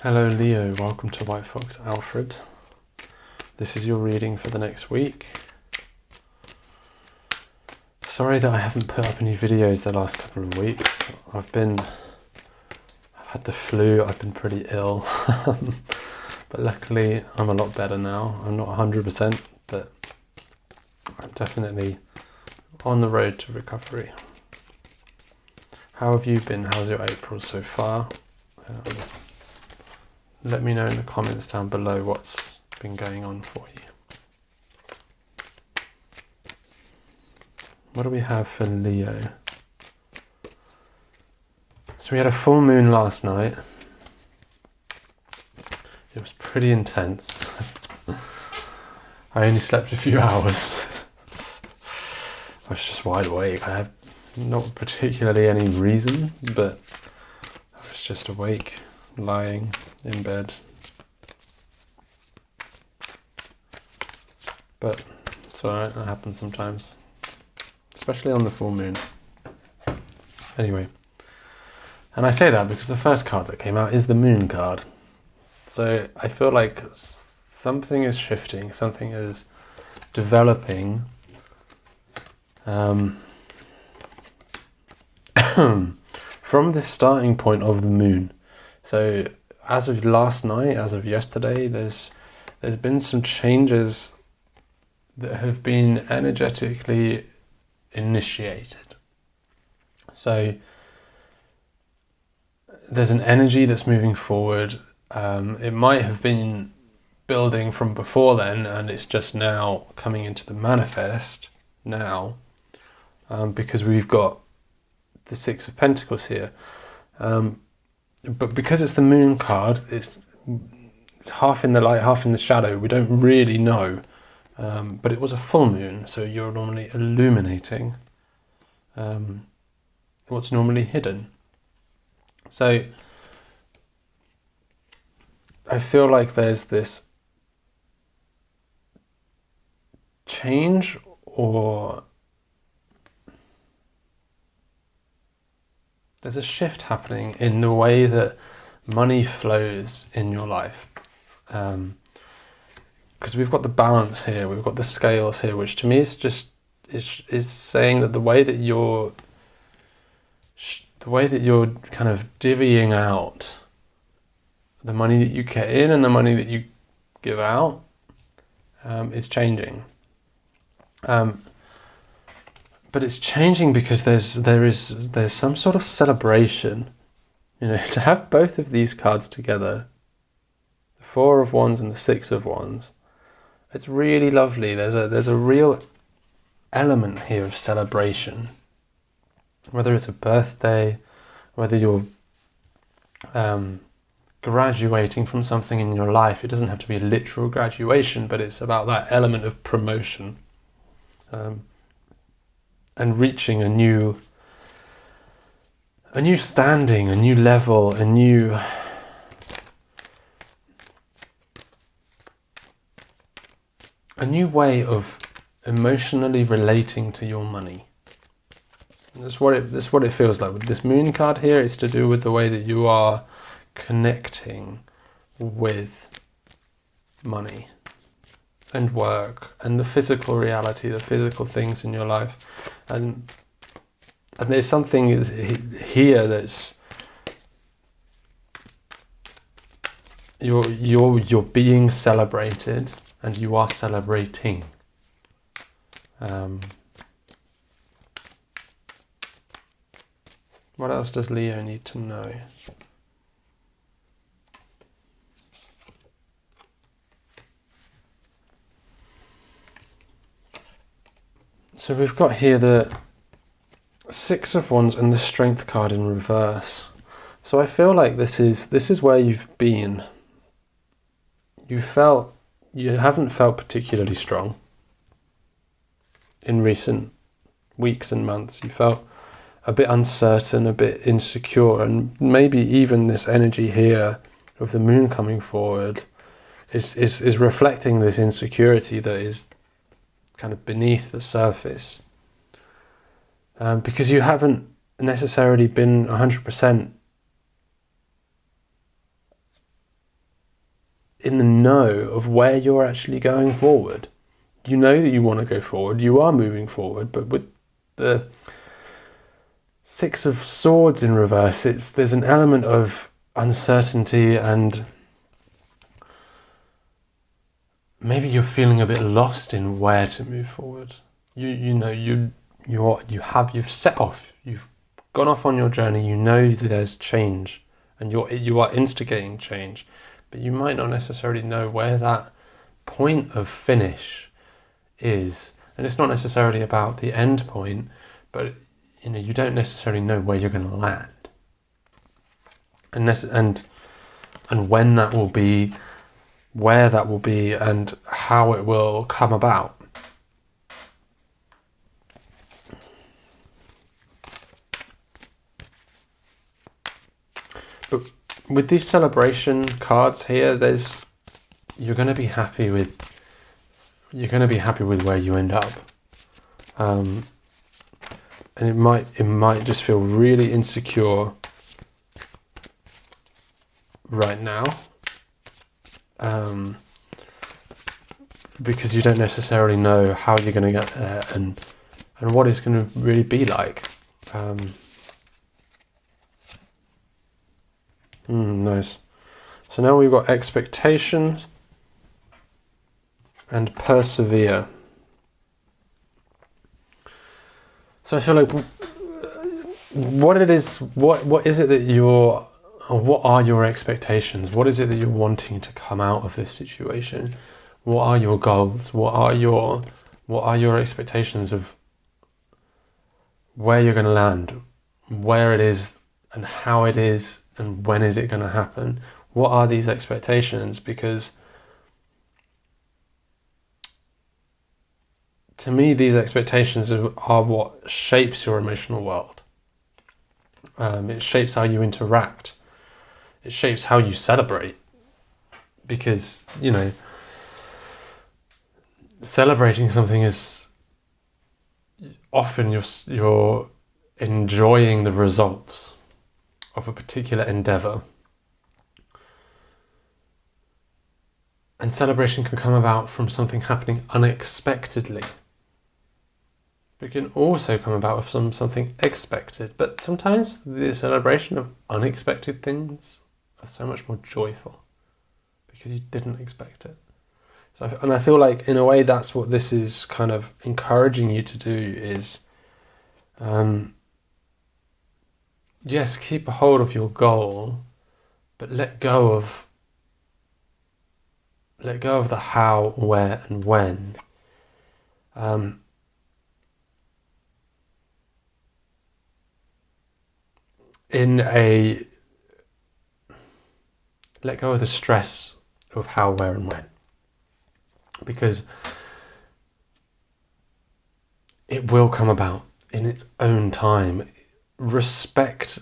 Hello Leo, welcome to WhiteFoxAlfred. This is your reading for the next week. Sorry that I haven't put up any videos the last couple of weeks. I've had the flu, I've been pretty ill. But luckily I'm a lot better now. I'm not 100%, but I'm definitely on the road to recovery. How have you been? How's your April so far? Let me know in the comments down below what's been going on for you. What do we have for Leo? So we had a full moon last night. It was pretty intense. I only slept a few hours. I was just wide awake. I have not particularly any reason, but I was just awake, lying in bed. But it's alright, that happens sometimes. Especially on the full moon. Anyway. And I say that because the first card that came out is the moon card. So I feel like something is shifting, something is developing. From the starting point of the moon. So as of last night, as of yesterday, there's been some changes that have been energetically initiated. So there's an energy that's moving forward. It might have been building from before then, and it's just now coming into the manifest now, because we've got the Six of Pentacles here. But because it's the moon card, it's half in the light, half in the shadow. We don't really know. But it was a full moon, so you're normally illuminating what's normally hidden. So I feel like there's this change, or there's a shift happening in the way that money flows in your life. Because we've got the balance here, we've got the scales here, which to me is just is saying that the way that you're kind of divvying out the money that you get in and the money that you give out is changing. But it's changing because there's some sort of celebration. You know, to have both of these cards together, the Four of Wands and the Six of Wands, it's really lovely. There's a real element here of celebration. Whether it's a birthday, whether you're graduating from something in your life, it doesn't have to be a literal graduation, but it's about that element of promotion. And reaching a new standing, a new level, a new way of emotionally relating to your money. That's what it feels like. With this moon card here, it's to do with the way that you are connecting with money and work and the physical reality, the physical things in your life. And there's something here that's you're being celebrated, and you are celebrating. What else does Leo need to know? So we've got here the Six of Wands and the Strength card in reverse. So I feel like this is where you've been. You haven't felt particularly strong in recent weeks and months. You felt a bit uncertain, a bit insecure, and maybe even this energy here of the moon coming forward is reflecting this insecurity that is kind of beneath the surface, because you haven't necessarily been 100% in the know of where you're actually going forward. You know that you want to go forward, you are moving forward, but with the Six of Swords in reverse, there's an element of uncertainty, and maybe you're feeling a bit lost in where to move forward. You've set off, you've gone off on your journey, you know that there's change, and you are instigating change, but you might not necessarily know where that point of finish is. And it's not necessarily about the end point, but you don't necessarily know where you're going to land, and when that will be, where that will be, and how it will come about. But with these celebration cards here, you're going to be happy with where you end up, and it might just feel really insecure right now, because you don't necessarily know how you're going to get there and what it's going to really be like. Nice. So now we've got expectations and persevere. So I feel like what is it that what are your expectations? What is it that you're wanting to come out of this situation? What are your goals? What are your expectations of where you're going to land, where it is and how it is, and when is it going to happen? What are these expectations? Because to me, these expectations are what shapes your emotional world. It shapes how you interact. It shapes how you celebrate. Because, celebrating something is often you're enjoying the results of a particular endeavour. And celebration can come about from something happening unexpectedly. It can also come about from something expected. But sometimes the celebration of unexpected things are so much more joyful because you didn't expect it. And I feel like in a way that's what this is kind of encouraging you to do is, yes, keep a hold of your goal, but let go of the how, where, and when. Let go of the stress of how, where, and when, because it will come about in its own time. Respect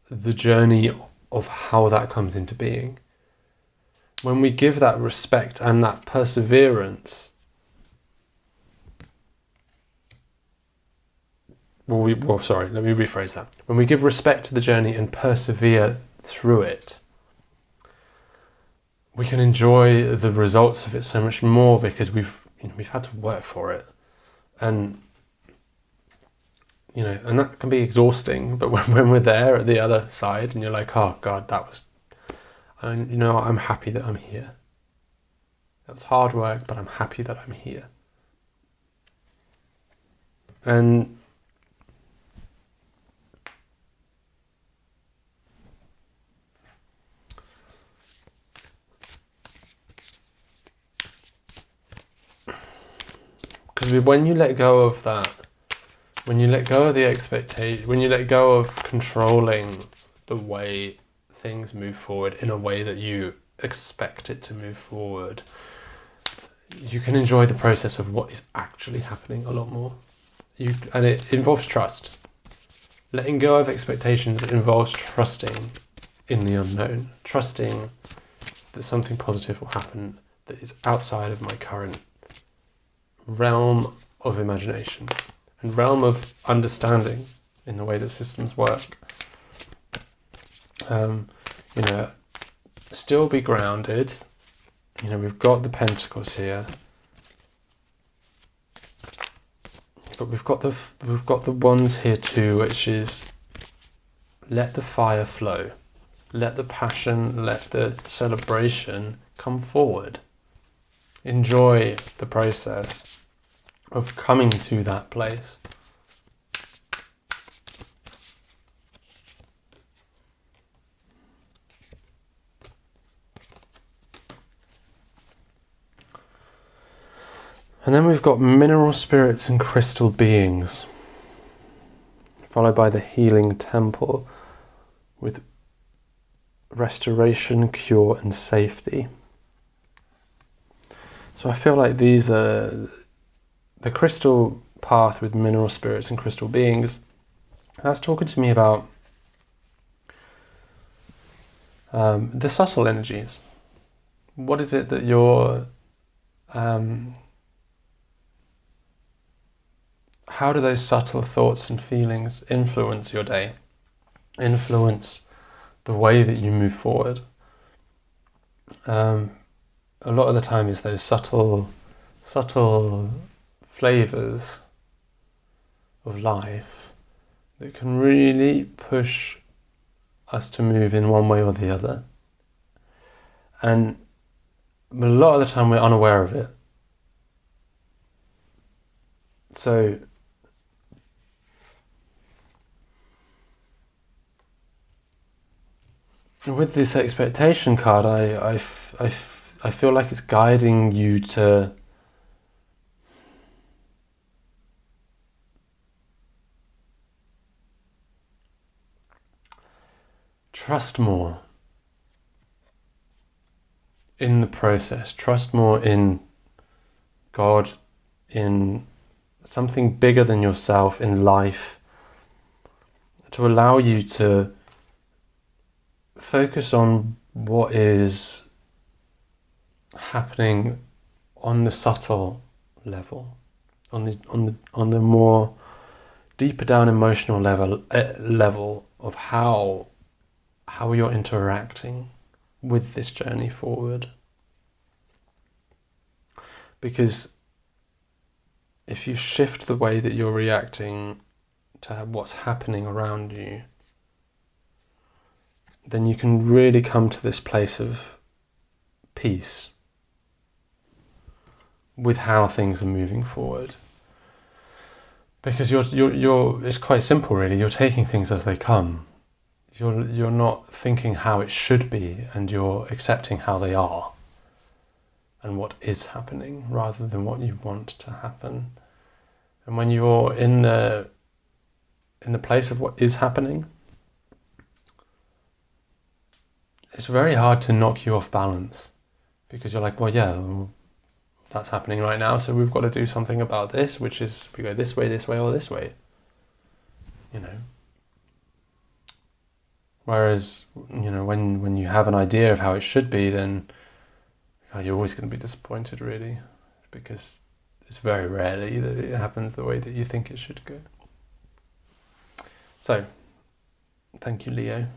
the journey of how that comes into being. When we give that respect and that perseverance, let me rephrase that. When we give respect to the journey and persevere through it, we can enjoy the results of it so much more because we've had to work for it, and and that can be exhausting. But when we're there at the other side, and you're like, oh God, I'm happy that I'm here. That was hard work, but I'm happy that I'm here. And because when you let go of that, when you let go of the expectation, when you let go of controlling the way things move forward in a way that you expect it to move forward, you can enjoy the process of what is actually happening a lot more. And it involves trust. Letting go of expectations involves trusting in the unknown, trusting that something positive will happen that is outside of my current realm of imagination and realm of understanding in the way that systems work. Still be grounded, you know, we've got the pentacles here, but we've got the wands here too, which is let the fire flow, let the passion, let the celebration come forward. Enjoy the process of coming to that place. And then we've got mineral spirits and crystal beings, followed by the healing temple with restoration, cure and safety. So I feel like these are the crystal path with mineral spirits and crystal beings. That's talking to me about the subtle energies. What is it that you're how do those subtle thoughts and feelings influence your day? Influence the way that you move forward? A lot of the time it's those subtle flavours of life that can really push us to move in one way or the other. And a lot of the time we're unaware of it. So with this expectation card, I feel like it's guiding you to trust more in the process, trust more in God, in something bigger than yourself, in life, to allow you to focus on what is happening on the subtle level, on the more deeper down emotional level of how you're interacting with this journey forward. Because if you shift the way that you're reacting to what's happening around you, then you can really come to this place of peace with how things are moving forward. Because you're it's quite simple really, you're taking things as they come. You're not thinking how it should be, and you're accepting how they are and what is happening rather than what you want to happen. And when you're in the place of what is happening, it's very hard to knock you off balance, because you're like, well, yeah, that's happening right now, so we've got to do something about this, which is we go this way, or this way, you know. Whereas, you know, when you have an idea of how it should be, then you're always going to be disappointed, really, because it's very rarely that it happens the way that you think it should go. So, thank you, Leo.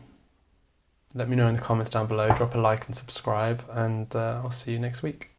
Let me know in the comments down below, drop a like and subscribe, and I'll see you next week.